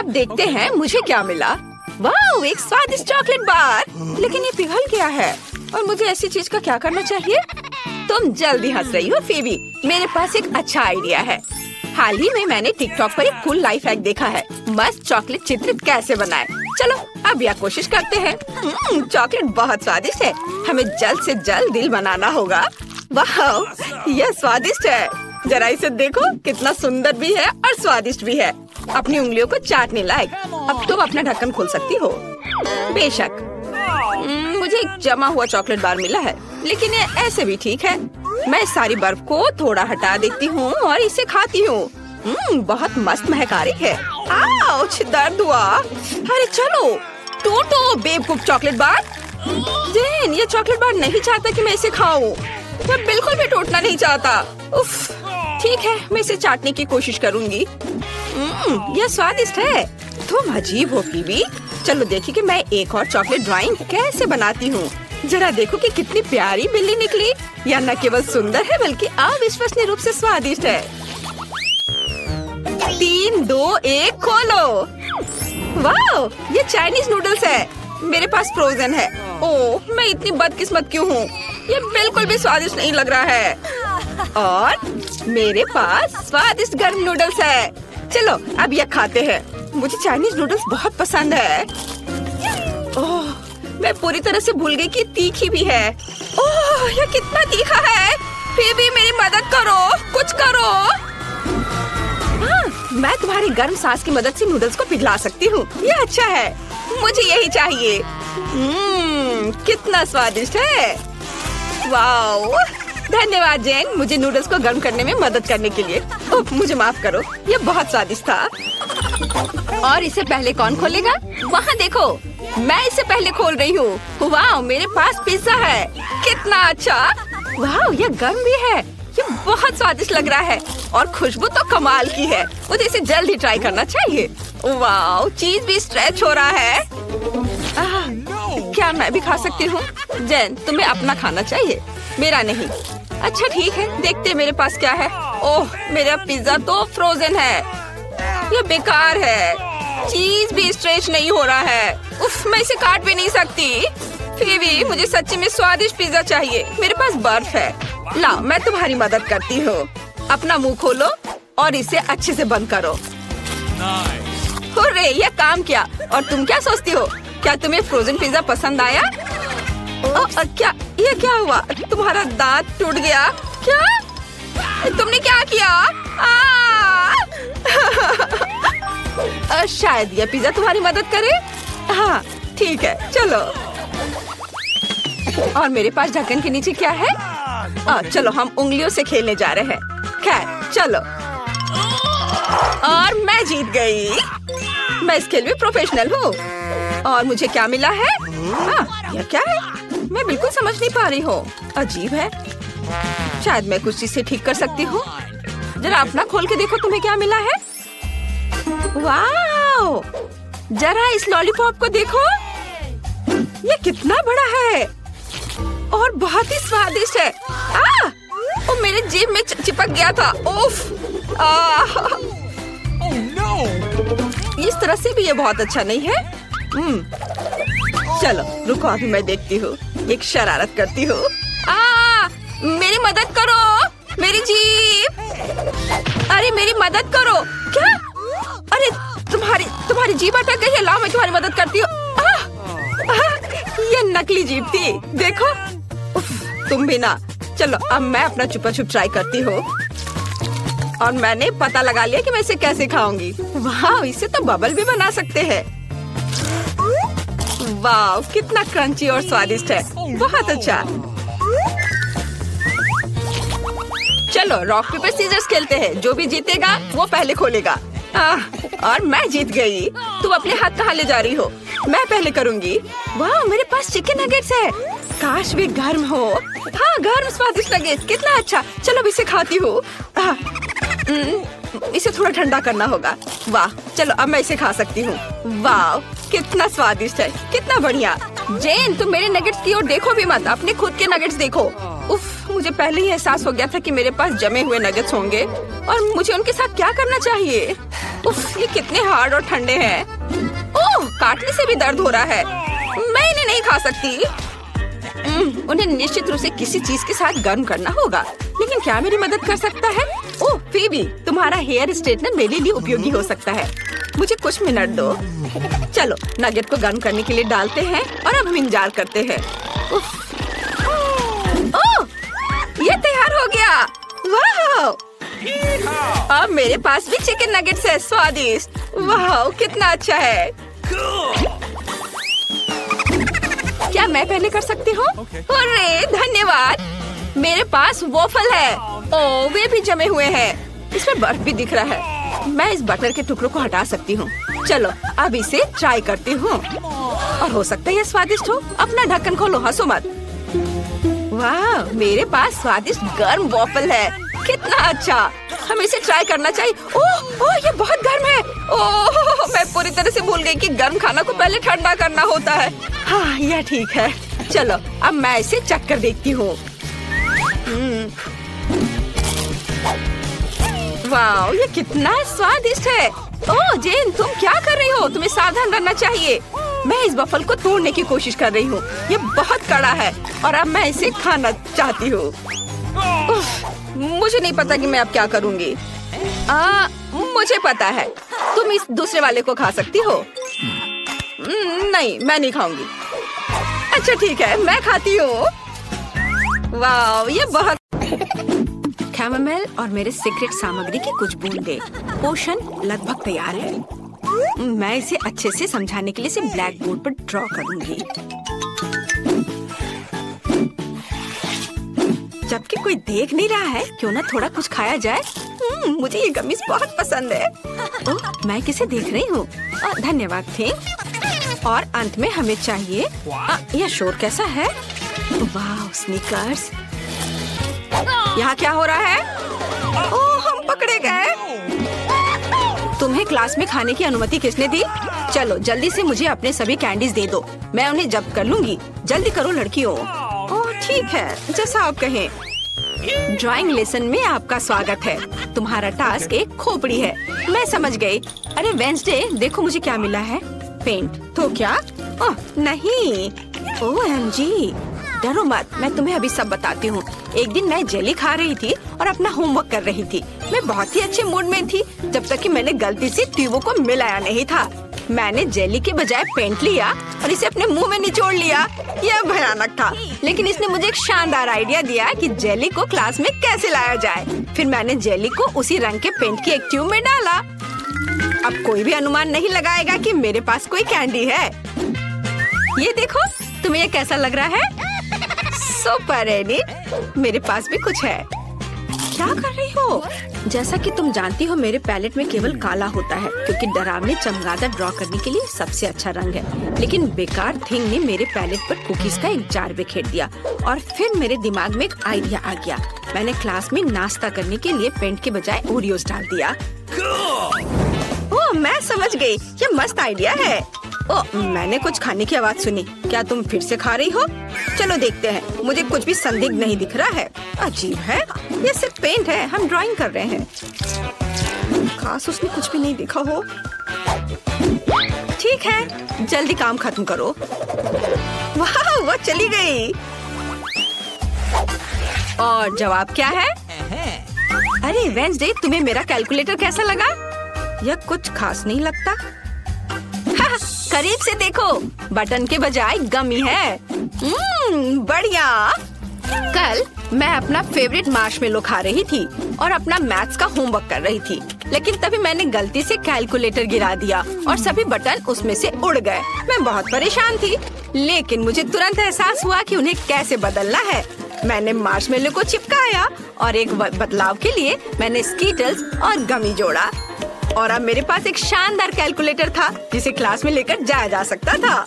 अब देखते हैं मुझे क्या मिला। वाह, एक स्वादिष्ट चॉकलेट बार। लेकिन ये पिघल गया है और मुझे ऐसी चीज का क्या करना चाहिए? तुम जल्दी हंस रही हो फेबी। मेरे पास एक अच्छा आइडिया है। हाल ही में मैंने टिकटॉक पर एक कूल लाइफ हैक देखा है। मस्त चॉकलेट चित्र कैसे बनाए। चलो अब यह कोशिश करते हैं। चॉकलेट बहुत स्वादिष्ट है। हमें जल्द से जल्द दिल बनाना होगा। वाह, यह स्वादिष्ट है। जरा इसे देखो, कितना सुंदर भी है और स्वादिष्ट भी है। अपनी उंगलियों को चाटने लायक। अब तुम अपना ढक्कन खोल सकती हो। बेशक। मुझे एक जमा हुआ चॉकलेट बार मिला है, लेकिन ये ऐसे भी ठीक है। मैं सारी बर्फ को थोड़ा हटा देती हूँ और इसे खाती हूँ। बहुत मस्त महक आ रही है। आउच, दर्द हुआ। अरे चलो, टूटो बेवकूफ चॉकलेट बार। जेन, ये चॉकलेट बार नहीं चाहता कि मैं इसे खाऊं। मैं बिल्कुल भी टूटना नहीं चाहता। उफ, ठीक है, मैं इसे चाटने की कोशिश करूंगी। यह स्वादिष्ट है। तुम अजीब हो फीबी। चलो देखिए कि मैं एक और चॉकलेट ड्राइंग कैसे बनाती हूँ। जरा देखो कि कितनी प्यारी बिल्ली निकली। यह न केवल सुंदर है बल्कि अविश्वसनीय रूप से स्वादिष्ट है। 3, 2, 1 खोलो। वाह, ये चाइनीज नूडल्स है। मेरे पास फ्रोजन है। ओह, मैं इतनी बदकिस्मत क्यों हूँ? ये बिल्कुल भी स्वादिष्ट नहीं लग रहा है। और मेरे पास स्वादिष्ट गर्म नूडल्स है। चलो अब यह खाते हैं। मुझे चाइनीज नूडल्स बहुत पसंद है। ओह, मैं पूरी तरह से भूल गई कि तीखी भी है। ओह, यह कितना तीखा है। फिर भी मेरी मदद करो, कुछ करो। हाँ, मैं तुम्हारी गर्म सांस की मदद से नूडल्स को पिघला सकती हूँ। यह अच्छा है, मुझे यही चाहिए। कितना स्वादिष्ट है। वाओ, धन्यवाद जेन, मुझे नूडल्स को गर्म करने में मदद करने के लिए। ओह, मुझे माफ करो, यह बहुत स्वादिष्ट था। और इसे पहले कौन खोलेगा? वहाँ देखो, मैं इसे पहले खोल रही हूँ। वाह, मेरे पास पिज्जा है। कितना अच्छा। वाह, यह गर्म भी है। ये बहुत स्वादिष्ट लग रहा है और खुशबू तो कमाल की है। मुझे इसे जल्द ही ट्राई करना चाहिए। वाह, चीज भी स्ट्रेच हो रहा है। क्या मैं भी खा सकती हूँ? जेन, तुम्हें अपना खाना चाहिए, मेरा नहीं। अच्छा ठीक है, देखते मेरे पास क्या है। ओह, मेरा पिज्जा तो फ्रोजन है। ये बेकार है। चीज भी स्ट्रेच नहीं हो रहा है। उफ, मैं इसे काट भी नहीं सकती। फिर भी मुझे सच्ची में स्वादिष्ट पिज्जा चाहिए। मेरे पास बर्फ है। लाओ, मैं तुम्हारी मदद करती हूँ। अपना मुंह खोलो और इसे अच्छे से बंद करो। हुर्रे, ये काम किया। और तुम क्या सोचती हो? क्या तुम्हें फ्रोजन पिज्जा पसंद आया? क्या ये क्या हुआ? तुम्हारा दांत टूट गया क्या? तुमने क्या किया? शायद यह पिज्जा तुम्हारी मदद करे। हाँ ठीक है, चलो। और मेरे पास ढक्कन के नीचे क्या है? चलो हम उंगलियों से खेलने जा रहे हैं। खैर चलो। और मैं जीत गई। मैं इस खेल में प्रोफेशनल हूँ। और मुझे क्या मिला है? यह क्या है? मैं बिल्कुल समझ नहीं पा रही हूँ। अजीब है। शायद मैं कुछ चीज से ठीक कर सकती हूँ। जरा अपना खोल के देखो, तुम्हें क्या मिला है? वाओ! जरा इस लॉलीपॉप को देखो। ये कितना बड़ा है और बहुत ही स्वादिष्ट है। वो मेरे जीभ में चिपक गया था। उफ! इस तरह से भी ये बहुत अच्छा नहीं है। चलो रुको, अभी मैं देखती हूँ। एक शरारत करती हूँ। मेरी मदद करो, मेरी जीभ। अरे मेरी मदद करो। क्या? अरे तुम्हारी जीभ अटक गई है। लाओ मैं तुम्हारी मदद करती हूँ। ये नकली जीभ थी, देखो। उफ, तुम भी ना। चलो अब मैं अपना छुपा छुप ट्राई करती हूँ। और मैंने पता लगा लिया कि मैं इसे कैसे खाऊंगी। वाह, इसे तो बबल भी बना सकते हैं। वाह, कितना क्रंची और स्वादिष्ट है। बहुत अच्छा। चलो रॉक पेपर सीजर्स खेलते हैं। जो भी जीतेगा वो पहले खोलेगा। और मैं जीत गई। तुम अपने हाथ कहाँ ले जा रही हो? मैं पहले करूंगी। वाह, मेरे पास चिकन नगेट्स है। काश वे गर्म हो। हाँ, गर्म स्वादिष्ट नगेट्स, कितना अच्छा। चलो इसे खाती हूँ। इसे थोड़ा ठंडा करना होगा। वाह, चलो अब मैं इसे खा सकती हूँ। वाह, कितना स्वादिष्ट है, कितना बढ़िया। जेन, तुम मेरे नगेट्स की ओर देखो भी मत, अपने खुद के नगेट्स देखो। उफ, मुझे पहले ही एहसास हो गया था कि मेरे पास जमे हुए नगेट्स होंगे और मुझे उनके साथ क्या करना चाहिए। उफ, ये कितने हार्ड और ठंडे हैं। ओह, काटने से भी दर्द हो रहा है। मैं इन्हें नहीं खा सकती। उन्हें निश्चित रूप से किसी चीज के साथ गर्म करना होगा, लेकिन क्या मेरी मदद कर सकता है? ओह फीबी, तुम्हारा हेयर स्ट्रेटनर मेरे लिए उपयोगी हो सकता है। मुझे कुछ मिनट दो। चलो नगेट को गर्म करने के लिए डालते हैं और अब हम इंतजार करते हैं। ओह, ये तैयार हो गया। वाह! अब मेरे पास भी चिकन नगेट्स है, स्वादिष्ट। वाह, कितना अच्छा है। क्या मैं पहले कर सकती हूँ? अरे धन्यवाद। मेरे पास वॉफल है। ओह, वे भी जमे हुए हैं। इसमें बर्फ भी दिख रहा है। मैं इस बटर के टुकड़ों को हटा सकती हूँ। चलो अब इसे ट्राई करती हूँ और हो सकता है ये स्वादिष्ट हो। अपना ढक्कन खोलो, हंसो मत। वाह, मेरे पास स्वादिष्ट गर्म वॉफल है। कितना अच्छा, हमें इसे ट्राई करना चाहिए। ओह, ये बहुत गर्म है। ओह, मैं पूरी तरह से भूल गई कि गर्म खाना को पहले ठंडा करना होता है। हाँ, यह ठीक है। चलो अब मैं इसे चख कर देखती हूँ। वाह, ये कितना स्वादिष्ट है। ओह जेन, तुम क्या कर रही हो? तुम्हें सावधान रहना चाहिए। मैं इस वॉफल को तोड़ने की कोशिश कर रही हूँ। ये बहुत कड़ा है और अब मैं इसे खाना चाहती हूँ। मुझे नहीं पता कि मैं अब क्या करूँगी। मुझे पता है, तुम इस दूसरे वाले को खा सकती हो। नहीं, मैं नहीं खाऊंगी। अच्छा ठीक है, मैं खाती हूँ। वाह, ये बहुत कैमोमाइल और मेरे सीक्रेट सामग्री की कुछ बूंदे। पोषण लगभग तैयार है। मैं इसे अच्छे से समझाने के लिए इसे ब्लैक बोर्ड पर ड्रॉ करूंगी। जबकि कोई देख नहीं रहा है, क्यों ना थोड़ा कुछ खाया जाए। मुझे ये गमीज बहुत पसंद है। मैं किसे देख रही हूँ? धन्यवाद थे। और अंत में हमें चाहिए यह शोर कैसा है? वाह, स्नीकर्स। यहाँ क्या हो रहा है? ओह, हम पकड़े गए। तुम्हें क्लास में खाने की अनुमति किसने दी? चलो जल्दी से मुझे अपने सभी कैंडीज दे दो, मैं उन्हें जब्त कर लूंगी। जल्दी करो लड़कियों। ओह ठीक है, जैसा आप कहें। ड्राइंग लेसन में आपका स्वागत है। तुम्हारा टास्क एक खोपड़ी है। मैं समझ गई। अरे वेंसडे, देखो मुझे क्या मिला है। पेंट। तो क्या? ओह नहीं। OMG, डरो मत, मैं तुम्हें अभी सब बताती हूँ। एक दिन मैं जेली खा रही थी और अपना होमवर्क कर रही थी। मैं बहुत ही अच्छे मूड में थी जब तक कि मैंने गलती से ट्यूबों को मिलाया नहीं था। मैंने जेली के बजाय पेंट लिया और इसे अपने मुंह में निचोड़ लिया। यह भयानक था, लेकिन इसने मुझे एक शानदार आइडिया दिया कि जेली को क्लास में कैसे लाया जाए। फिर मैंने जेली को उसी रंग के पेंट की एक ट्यूब में डाला। अब कोई भी अनुमान नहीं लगाएगा कि मेरे पास कोई कैंडी है। ये देखो, तुम्हें ये कैसा लग रहा है? सुपर एडिट, मेरे पास भी कुछ है। क्या कर रही हो? जैसा कि तुम जानती हो, मेरे पैलेट में केवल काला होता है क्योंकि डरावने चमगादड़ ड्रॉ करने के लिए सबसे अच्छा रंग है। लेकिन बेकार थिंग ने मेरे पैलेट पर कुकीज का एक जार बिखेर दिया और फिर मेरे दिमाग में एक आइडिया आ गया। मैंने क्लास में नाश्ता करने के लिए पेंट के बजाय ओरियोस डाल दिया। ओह, मैं समझ गई, ये मस्त आइडिया है। ओह, मैंने कुछ खाने की आवाज सुनी। क्या तुम फिर से खा रही हो? चलो देखते हैं। मुझे कुछ भी संदिग्ध नहीं दिख रहा है। अजीब है, ये सिर्फ पेंट है। हम ड्राइंग कर रहे हैं। खास उसमें कुछ भी नहीं दिखा हो। ठीक है, जल्दी काम खत्म करो। वाह, वो चली गई। और जवाब क्या है? अरे वेंसडे, तुम्हें मेरा कैलकुलेटर कैसा लगा? यह कुछ खास नहीं लगता। करीब से देखो, बटन के बजाय गमी है। बढ़िया। कल मैं अपना फेवरेट मार्शमेलो खा रही थी और अपना मैथ्स का होमवर्क कर रही थी, लेकिन तभी मैंने गलती से कैलकुलेटर गिरा दिया और सभी बटन उसमें से उड़ गए। मैं बहुत परेशान थी, लेकिन मुझे तुरंत एहसास हुआ कि उन्हें कैसे बदलना है। मैंने मार्शमेलो को चिपकाया और एक बदलाव के लिए मैंने स्कीटल्स और गमी जोड़ा और अब मेरे पास एक शानदार कैलकुलेटर था जिसे क्लास में लेकर जाया जा सकता था।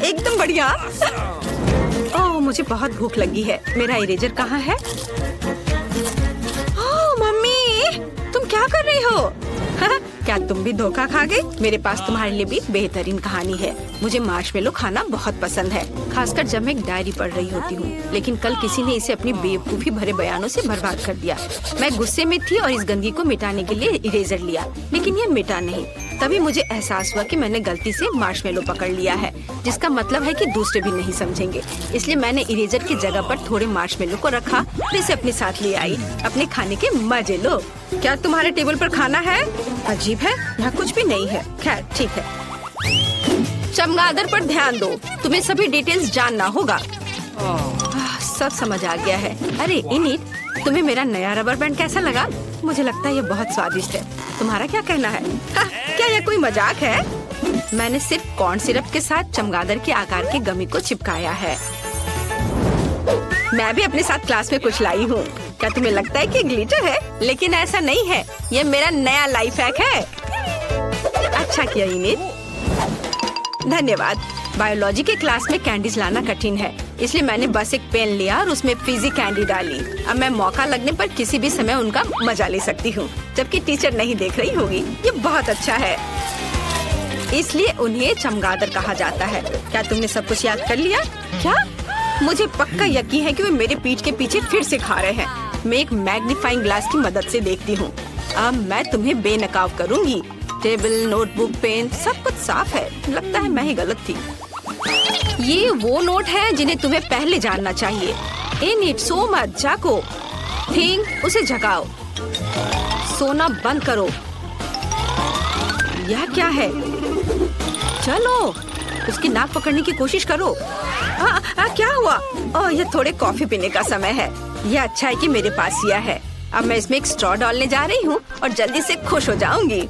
एकदम बढ़िया। ओह, मुझे बहुत भूख लगी है। मेरा इरेजर कहाँ है? ओह मम्मी, तुम क्या कर रही हो? क्या तुम भी धोखा खा गए? मेरे पास तुम्हारे लिए भी बेहतरीन कहानी है। मुझे मार्शमेलो खाना बहुत पसंद है, खासकर जब मैं एक डायरी पढ़ रही होती हूँ। लेकिन कल किसी ने इसे अपनी बेवकूफी भरे बयानों से बर्बाद कर दिया। मैं गुस्से में थी और इस गंदगी को मिटाने के लिए इरेजर लिया, लेकिन ये मिटा नहीं। तभी मुझे एहसास हुआ कि मैंने गलती से मार्शमेलो पकड़ लिया है, जिसका मतलब है कि दूसरे भी नहीं समझेंगे। इसलिए मैंने इरेजर की जगह पर थोड़े मार्शमेलो को रखा और इसे अपने साथ ले आई। अपने खाने के मजे लो। क्या तुम्हारे टेबल पर खाना है? अजीब है, यहाँ कुछ भी नहीं है। खैर ठीक है। चमगादड़ पर ध्यान दो, तुम्हें सभी डिटेल्स जानना होगा। सब समझ आ गया है। अरे इनिट, तुम्हें मेरा नया रबर बैंड कैसा लगा? मुझे लगता है ये बहुत स्वादिष्ट है। तुम्हारा क्या कहना है? क्या यह कोई मजाक है? मैंने सिर्फ कॉर्न सिरप के साथ चमगादड़ के आकार के गमी को चिपकाया है। मैं भी अपने साथ क्लास में कुछ लाई हूँ। क्या तुम्हें लगता है कि ग्लिटर है? लेकिन ऐसा नहीं है, ये मेरा नया लाइफ हैक है। अच्छा किया इनिट, धन्यवाद। बायोलॉजी के क्लास में कैंडीज लाना कठिन है, इसलिए मैंने बस एक पेन लिया और उसमें फिजी कैंडी डाली। अब मैं मौका लगने पर किसी भी समय उनका मजा ले सकती हूँ, जबकि टीचर नहीं देख रही होगी। ये बहुत अच्छा है, इसलिए उन्हें चमगादड़ कहा जाता है। क्या तुमने सब कुछ याद कर लिया? क्या? मुझे पक्का यकीन है कि वे मेरे पीठ के पीछे फिर से खा रहे हैं। मैं एक मैग्नीफाइंग ग्लास की मदद से देखती हूँ। अब मैं तुम्हें बेनकाब करूँगी। टेबल, नोटबुक, पेन, सब कुछ साफ है। लगता है मैं ही गलत थी। ये वो नोट है जिन्हें तुम्हें पहले जानना चाहिए। इनिट, सो मत, जागो। थिंग, उसे जगाओ। सोना बंद करो। यह क्या है? चलो, उसकी नाक पकड़ने की कोशिश करो। क्या हुआ? ओह, ये थोड़े कॉफी पीने का समय है। यह अच्छा है कि मेरे पास यह है। अब मैं इसमें एक स्ट्रॉ डालने जा रही हूँ और जल्दी से खुश हो जाऊंगी।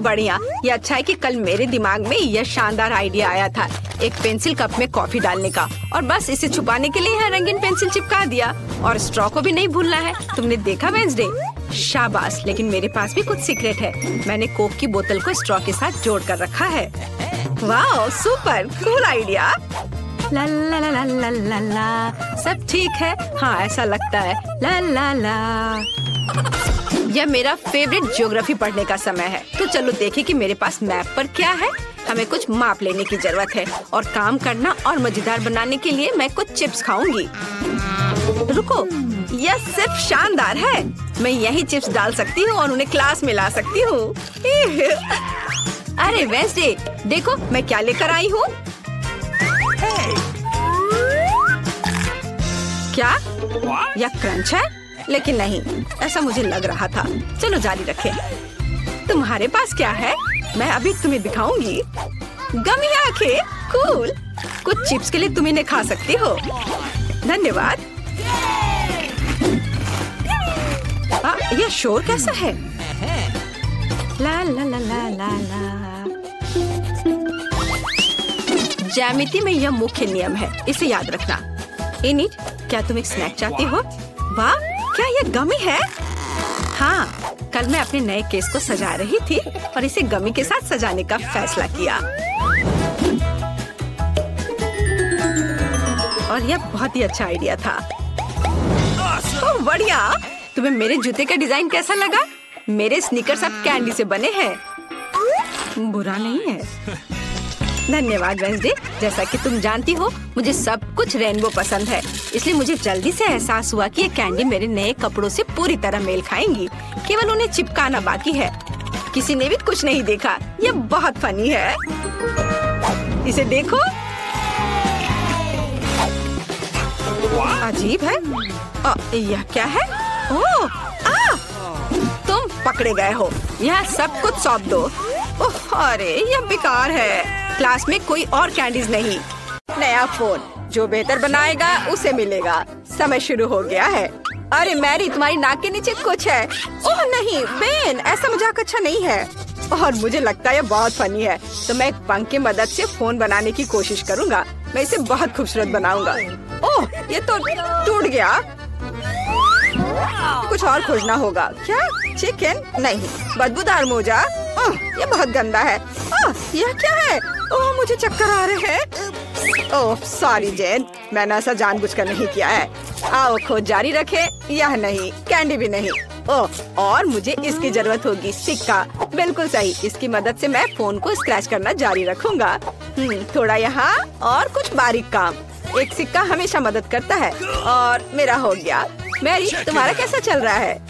बढ़िया। ये अच्छा है कि कल मेरे दिमाग में यह शानदार आइडिया आया था, एक पेंसिल कप में कॉफी डालने का, और बस इसे छुपाने के लिए यहाँ रंगीन पेंसिल चिपका दिया। और स्ट्रॉ को भी नहीं भूलना है। तुमने देखा वेंसडे? शाबाश। लेकिन मेरे पास भी कुछ सीक्रेट है। मैंने कोक की बोतल को स्ट्रॉ के साथ जोड़ कर रखा है। वाह, सुपर कूल आइडिया। ला ला ला ला ला ला ला। सब ठीक है? हाँ, ऐसा लगता है। ला ला ला। यह मेरा फेवरेट ज्योग्राफी पढ़ने का समय है। तो चलो देखें कि मेरे पास मैप पर क्या है। हमें कुछ माप लेने की जरूरत है और काम करना और मजेदार बनाने के लिए मैं कुछ चिप्स खाऊंगी। रुको, यह सिर्फ शानदार है। मैं यही चिप्स डाल सकती हूँ और उन्हें क्लास में ला सकती हूँ। अरे वेंसडे, देखो मैं क्या लेकर आई हूँ। क्या यह क्रंच है? लेकिन नहीं, ऐसा मुझे लग रहा था। चलो जारी रखें। तुम्हारे पास क्या है? मैं अभी तुम्हें दिखाऊंगी। गमी आंखें, कूल। कुछ चिप्स के लिए तुम इन्हें खा सकती हो। धन्यवाद। यह शोर कैसा है? ला ला ला ला ला ला। ज्यामिति में यह मुख्य नियम है, इसे याद रखना। इनिट, क्या तुम एक स्नैक चाहती हो? वाह, क्या यह गमी है? हाँ, कल मैं अपने नए केस को सजा रही थी और इसे गमी के साथ सजाने का फैसला किया। और यह बहुत ही अच्छा आइडिया था। ओह बढ़िया। तुम्हें मेरे जूते का डिजाइन कैसा लगा? मेरे स्नीकर्स अब कैंडी से बने हैं। बुरा नहीं है। धन्यवाद वेंसडे। जैसा कि तुम जानती हो, मुझे सब कुछ रेनबो पसंद है, इसलिए मुझे जल्दी से एहसास हुआ कि ये कैंडी मेरे नए कपड़ों से पूरी तरह मेल खाएंगी। केवल उन्हें चिपकाना बाकी है। किसी ने भी कुछ नहीं देखा। यह बहुत फनी है। इसे देखो। अजीब है। यह क्या है? ओह, तुम पकड़े गए हो। यह सब कुछ सौंप दो। अरे यह बेकार है। क्लास में कोई और कैंडीज नहीं। नया फोन, जो बेहतर बनाएगा उसे मिलेगा। समय शुरू हो गया है। अरे मैरी, तुम्हारी नाक के नीचे कुछ है। ओह नहीं बेन, ऐसा मजाक अच्छा नहीं है। और मुझे लगता है बहुत फनी है, तो मैं एक पंख की मदद से फोन बनाने की कोशिश करूँगा। मैं इसे बहुत खूबसूरत बनाऊंगा। ओह, ये तो टूट गया। कुछ और खोजना होगा। क्या? चिकन? नहीं। बदबूदार मोजा? ये बहुत गंदा है। यह क्या है? ओह, मुझे चक्कर आ रहे हैं। ओह सॉरी जेन, मैंने ऐसा जानबूझकर नहीं किया है। आओ खोज जारी रखे। यह नहीं, कैंडी भी नहीं। ओह, और मुझे इसकी जरूरत होगी, सिक्का। बिल्कुल सही, इसकी मदद से मैं फोन को स्क्रैच करना जारी रखूंगा। थोड़ा यहाँ और कुछ बारीक काम। एक सिक्का हमेशा मदद करता है। और मेरा हो गया। मैरी, तुम्हारा कैसा चल रहा है?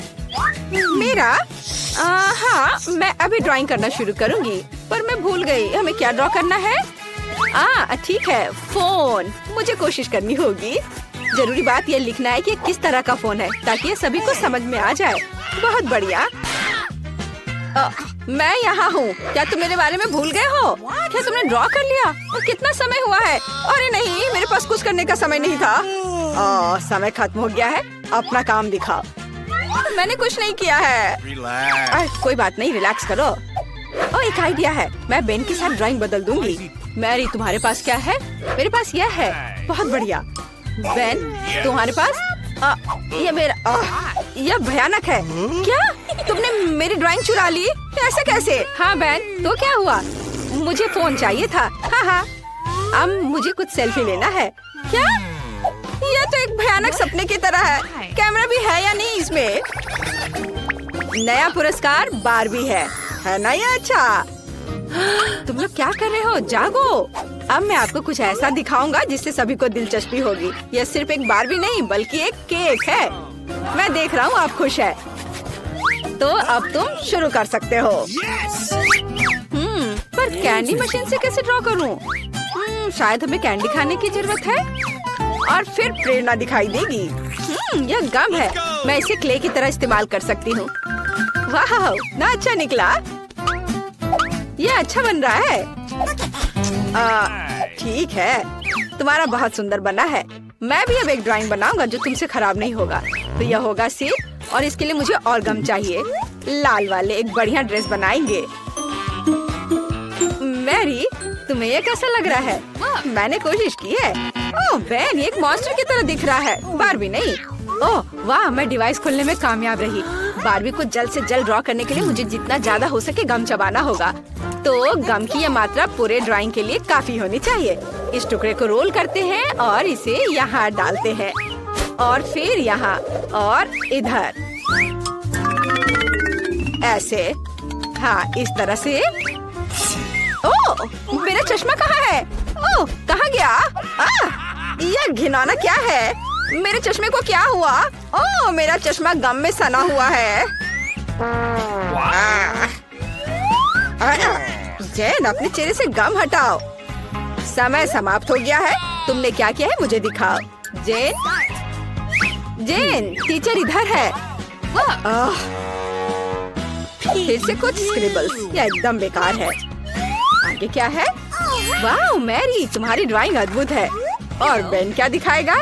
मेरा हाँ, मैं अभी ड्राइंग करना शुरू करूंगी, पर मैं भूल गई हमें क्या ड्रॉ करना है। ठीक है, फोन। मुझे कोशिश करनी होगी। जरूरी बात ये लिखना है कि किस तरह का फोन है, ताकि ये सभी को समझ में आ जाए। बहुत बढ़िया। मैं यहाँ हूँ। क्या तुम मेरे बारे में भूल गए हो? क्या तुमने ड्रॉ कर लिया? और कितना समय हुआ है? अरे नहीं, मेरे पास कुछ करने का समय नहीं था। समय खत्म हो गया है। अपना काम दिखाओ। मैंने कुछ नहीं किया है। कोई बात नहीं, रिलैक्स करो। एक आइडिया है, मैं बेन के साथ ड्राइंग बदल दूंगी। मैरी, तुम्हारे पास क्या है? मेरे पास यह है। बहुत बढ़िया। बेन, तुम्हारे पास? ये मेरा यह भयानक है। क्या तुमने मेरी ड्राइंग चुरा ली? ऐसे कैसे? हाँ बेन, तो क्या हुआ? मुझे फोन चाहिए था। हाँ, अब मुझे कुछ सेल्फी लेना है। क्या? यह तो एक भयानक सपने की तरह है। कैमरा भी है या नहीं इसमें? नया पुरस्कार बारबी है ना? ये अच्छा। तुम लोग क्या कर रहे हो? जागो। अब मैं आपको कुछ ऐसा दिखाऊंगा जिससे सभी को दिलचस्पी होगी। यह सिर्फ एक बारबी नहीं, बल्कि एक केक है। मैं देख रहा हूँ आप खुश है, तो अब तुम शुरू कर सकते हो। पर कैंडी मशीन से कैसे ड्रॉ करूँ? शायद हमें कैंडी खाने की जरूरत है, और फिर प्रेरणा दिखाई देगी। यह गम है। मैं इसे क्ले की तरह इस्तेमाल कर सकती हूँ। वाह, ना अच्छा निकला। यह अच्छा बन रहा है। ठीक है, तुम्हारा बहुत सुंदर बना है। मैं भी अब एक ड्राइंग बनाऊंगा जो तुमसे खराब नहीं होगा। तो यह होगा सिर, और इसके लिए मुझे और गम चाहिए। लाल वाले एक बढ़िया ड्रेस बनाएंगे। मैरी, तुम्हें यह कैसा लग रहा है? मैंने कोशिश की है। ओह बेन, एक मॉन्स्टर की तरह दिख रहा है, बारबी नहीं। ओह वाह, मैं डिवाइस खोलने में कामयाब रही। बारबी को जल्द से जल्द ड्रॉ करने के लिए मुझे जितना ज्यादा हो सके गम चबाना होगा। तो गम की यह मात्रा पूरे ड्राइंग के लिए काफी होनी चाहिए। इस टुकड़े को रोल करते हैं और इसे यहाँ डालते हैं, और फिर यहाँ और इधर ऐसे। हाँ, इस तरह से। ओह, मेरा चश्मा कहाँ है? ओह, कहाँ गया? यह घिनौना क्या है? मेरे चश्मे को क्या हुआ? ओह, मेरा चश्मा गम में सना हुआ है। जैन, अपने चेहरे से गम हटाओ। समय समाप्त हो गया है। तुमने क्या किया है मुझे दिखाओ। जेन, टीचर इधर है। फिर से कुछ स्क्रिबल्स। यह एकदम बेकार है। आगे क्या है? वाह मैरी, तुम्हारी ड्राइंग अद्भुत है। और बेन क्या दिखाएगा?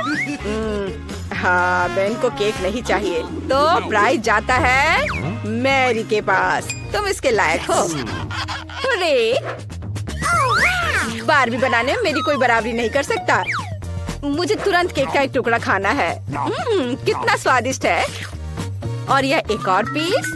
हाँ, बेन को केक नहीं चाहिए, तो प्राइज जाता है मैरी के पास। तुम इसके लायक हो। अरे, बारबी बनाने में मेरी कोई बराबरी नहीं कर सकता। मुझे तुरंत केक का एक टुकड़ा खाना है। कितना स्वादिष्ट है। और यह एक और पीस।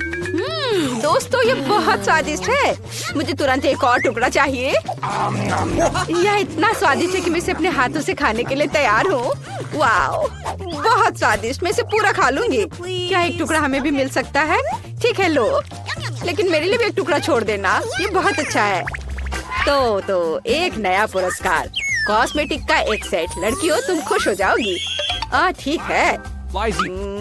दोस्तों, ये बहुत स्वादिष्ट है। मुझे तुरंत एक और टुकड़ा चाहिए। यह इतना स्वादिष्ट है कि मैं इसे अपने हाथों से खाने के लिए तैयार हूँ। वाओ, बहुत स्वादिष्ट। मैं इसे पूरा खा लूंगी। क्या एक टुकड़ा हमें भी मिल सकता है? ठीक है, लो, लेकिन मेरे लिए भी एक टुकड़ा छोड़ देना। ये बहुत अच्छा है। तो एक नया पुरस्कार, कॉस्मेटिक का एक सेट। लड़कियों, तुम खुश हो जाओगी। ठीक है,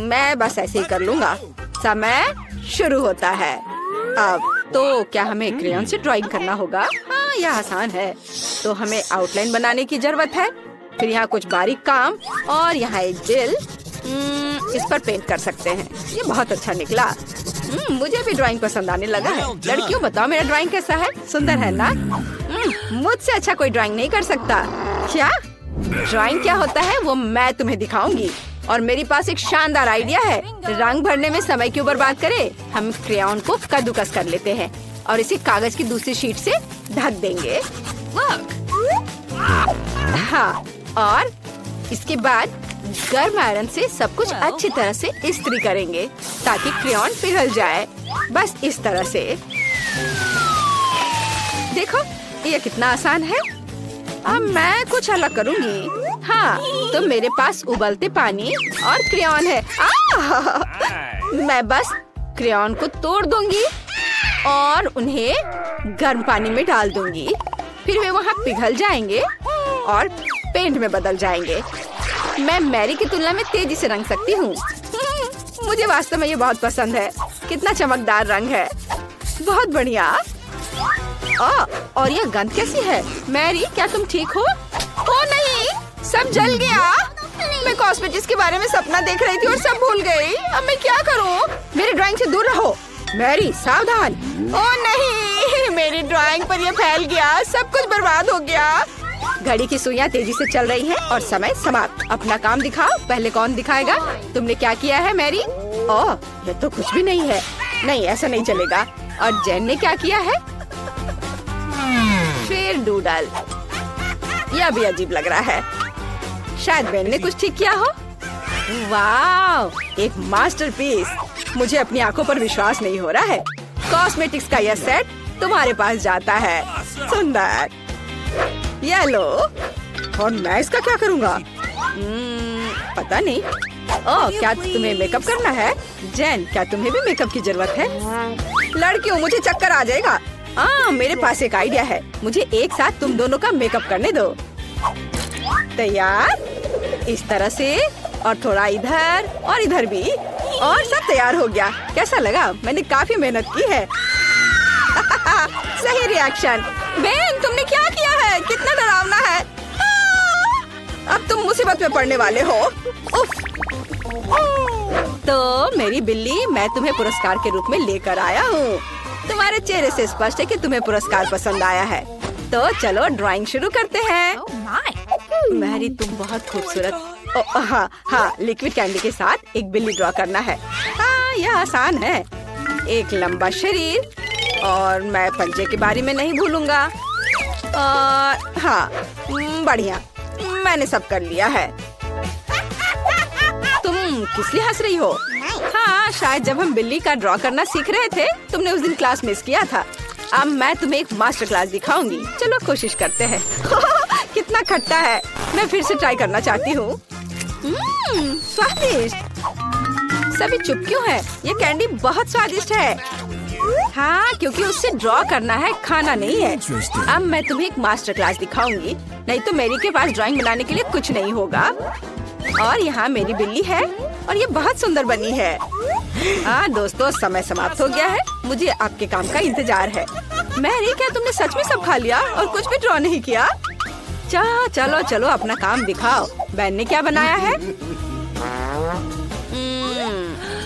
मैं बस ऐसे ही कर लूंगा। समय शुरू होता है। अब तो क्या हमें क्रेयॉन से ड्राइंग करना होगा? हाँ, यह आसान है। तो हमें आउटलाइन बनाने की जरूरत है। फिर यहाँ कुछ बारीक काम, और यहाँ एक दिल। इस पर पेंट कर सकते हैं। ये बहुत अच्छा निकला। मुझे भी ड्राइंग पसंद आने लगा है। लड़कियों, बताओ मेरा ड्राइंग कैसा है? सुंदर है ना? मुझसे अच्छा कोई ड्राइंग नहीं कर सकता। क्या ड्राइंग क्या होता है वो मैं तुम्हें दिखाऊंगी। और मेरे पास एक शानदार आइडिया है। रंग भरने में समय क्यों बर्बाद करें? हम क्रेयॉन को कद्दूकस कर लेते हैं और इसे कागज की दूसरी शीट से ढक देंगे। हाँ, और इसके बाद गर्म आयरन से सब कुछ अच्छी तरह से इस्त्री करेंगे ताकि क्रेयॉन पिघल जाए। बस इस तरह से। देखो, ये कितना आसान है। अब मैं कुछ अलग करूंगी। हाँ, तो मेरे पास उबलते पानी और क्रेयॉन है। मैं बस क्रेयॉन को तोड़ दूंगी और उन्हें गर्म पानी में डाल दूंगी। फिर वे वहाँ पिघल जाएंगे और पेंट में बदल जाएंगे। मैं मैरी की तुलना में तेजी से रंग सकती हूँ। मुझे वास्तव में ये बहुत पसंद है। कितना चमकदार रंग है, बहुत बढ़िया। और ये गंध कैसी है? मैरी, क्या तुम ठीक हो? ओ नहीं, सब जल गया। मैं कॉस्मेटिक्स के बारे में सपना देख रही थी और सब भूल गई। अब मैं क्या करूं? मेरी ड्राइंग से दूर रहो। मैरी, सावधान। ओ नहीं, मेरी ड्राइंग पर ये फैल गया, सब कुछ बर्बाद हो गया। घड़ी की सुइयां तेजी से चल रही हैं और समय समाप्त। अपना काम दिखाओ। पहले कौन दिखाएगा? तुमने क्या किया है मैरी? ओह, ये तो कुछ भी नहीं है। नहीं, ऐसा नहीं चलेगा। और जेन ने क्या किया है? फिर डूडल। यह भी अजीब लग रहा है। शायद बेन ने कुछ ठीक किया हो। वाह, एक मास्टरपीस। मुझे अपनी आंखों पर विश्वास नहीं हो रहा है। कॉस्मेटिक्स का यह सेट तुम्हारे पास जाता है। सुंदर। ये लो। और मैं इसका क्या करूँगा? पता नहीं। ओह, क्या तुम्हें मेकअप करना है? जेन, क्या तुम्हें भी मेकअप की जरूरत है? लड़कियों, मुझे चक्कर आ जाएगा। मेरे पास एक आइडिया है। मुझे एक साथ तुम दोनों का मेकअप करने दो। तैयार? इस तरह से, और थोड़ा इधर और इधर भी, और सब तैयार हो गया। कैसा लगा? मैंने काफी मेहनत की है। सही रिएक्शन। बेन, तुमने क्या किया है? कितना डरावना है। अब तुम मुसीबत में पड़ने वाले हो। उफ। तो मेरी बिल्ली, मैं तुम्हें पुरस्कार के रूप में लेकर आया हूँ। तुम्हारे चेहरे से स्पष्ट है कि तुम्हें पुरस्कार पसंद आया है। तो चलो ड्राइंग शुरू करते हैं। मैरी, तुम बहुत खूबसूरत। हाँ, लिक्विड कैंडी के साथ एक बिल्ली ड्रॉ करना है। हाँ, यह आसान है। एक लंबा शरीर, और मैं पंजे के बारे में नहीं भूलूंगा। और हाँ, बढ़िया, मैंने सब कर लिया है। तुम किस लिए हंस रही हो? हाँ, शायद जब हम बिल्ली का ड्रॉ करना सीख रहे थे, तुमने उस दिन क्लास मिस किया था। अब मैं तुम्हें एक मास्टर क्लास दिखाऊंगी। चलो कोशिश करते हैं। कितना खट्टा है। मैं फिर से ट्राई करना चाहती हूँ। स्वादिष्ट। सभी चुप क्यों है? ये कैंडी बहुत स्वादिष्ट है। हाँ, क्योंकि उससे ड्रॉ करना है, खाना नहीं है। अब मैं तुम्हें एक मास्टर क्लास दिखाऊंगी, नहीं तो मेरी के पास ड्राइंग बनाने के लिए कुछ नहीं होगा। और यहाँ मेरी बिल्ली है और ये बहुत सुंदर बनी है। हाँ दोस्तों, समय समाप्त हो गया है। मुझे आपके काम का इंतजार है। मैरी, क्या तुमने सच में सब खा लिया और कुछ भी ड्रॉ नहीं किया? चलो चलो, अपना काम दिखाओ। बेन ने क्या बनाया है?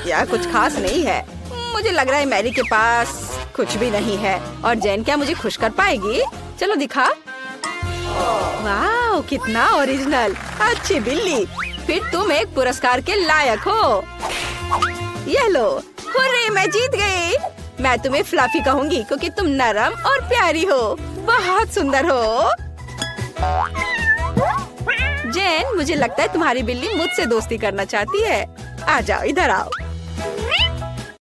यह कुछ खास नहीं है। मुझे लग रहा है मैरी के पास कुछ भी नहीं है। और जेन क्या मुझे खुश कर पाएगी? चलो दिखा। वाह, कितना ओरिजिनल। अच्छी बिल्ली, फिर तुम एक पुरस्कार के लायक हो। ये लो। हुर्रे, मैं जीत गई। मैं तुम्हें फ्लफी कहूंगी क्योंकि तुम नरम और प्यारी हो। बहुत सुंदर हो। जेन, मुझे लगता है तुम्हारी बिल्ली मुझसे दोस्ती करना चाहती है। आ जाओ, इधर आओ।